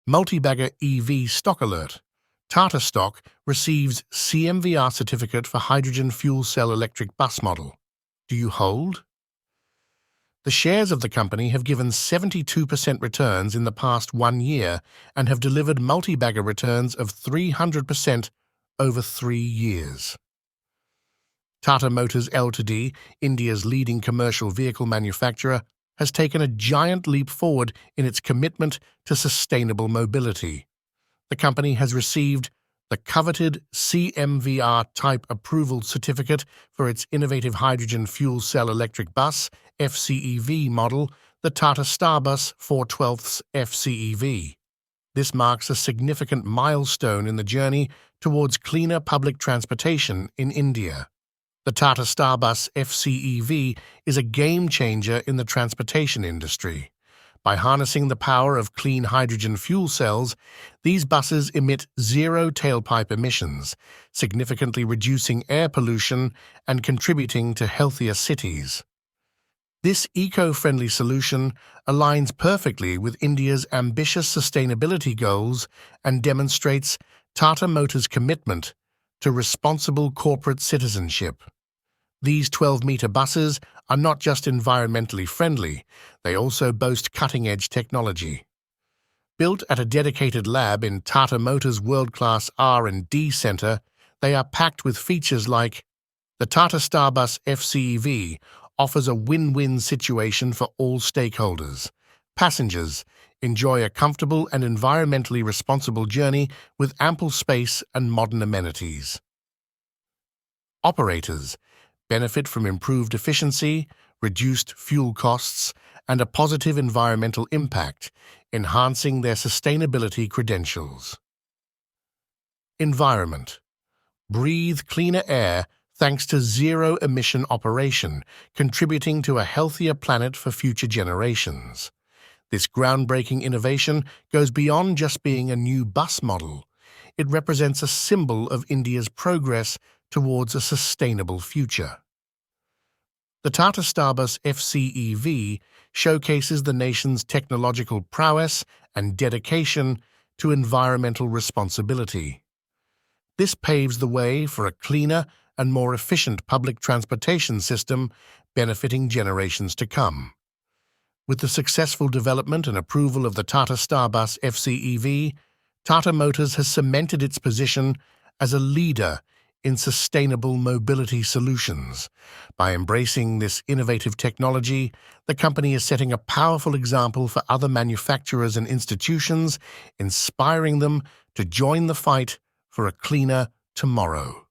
Multibagger EV stock alert. Tata stock receives CMVR certificate for hydrogen fuel cell electric bus model. Do you hold? The shares of the company have given 72% returns in the past 1 year and have delivered multibagger returns of 300% over 3 years. Tata Motors Ltd, India's leading commercial vehicle manufacturer, has taken a giant leap forward in its commitment to sustainable mobility. The company has received the coveted CMVR Type Approval Certificate for its innovative hydrogen fuel cell electric bus FCEV model, the Tata Starbus 4/12 FCEV. This marks a significant milestone in the journey towards cleaner public transportation in India. The Tata Starbus FCEV is a game-changer in the transportation industry. By harnessing the power of clean hydrogen fuel cells, these buses emit zero tailpipe emissions, significantly reducing air pollution and contributing to healthier cities. This eco-friendly solution aligns perfectly with India's ambitious sustainability goals and demonstrates Tata Motors' commitment to responsible corporate citizenship. These 12-meter buses are not just environmentally friendly, they also boast cutting-edge technology. Built at a dedicated lab in Tata Motors' world-class R&D center, they are packed with features like the Tata Starbus FCEV offers a win-win situation for all stakeholders. Passengers enjoy a comfortable and environmentally responsible journey with ample space and modern amenities. Operators benefit from improved efficiency, reduced fuel costs, and a positive environmental impact, enhancing their sustainability credentials. Environment. Breathe cleaner air thanks to zero-emission operation, contributing to a healthier planet for future generations. This groundbreaking innovation goes beyond just being a new bus model. It represents a symbol of India's progress towards a sustainable future. The Tata Starbus FCEV showcases the nation's technological prowess and dedication to environmental responsibility. This paves the way for a cleaner and more efficient public transportation system benefiting generations to come. With the successful development and approval of the Tata Starbus FCEV, Tata Motors has cemented its position as a leader in sustainable mobility solutions. By embracing this innovative technology, the company is setting a powerful example for other manufacturers and institutions, inspiring them to join the fight for a cleaner tomorrow.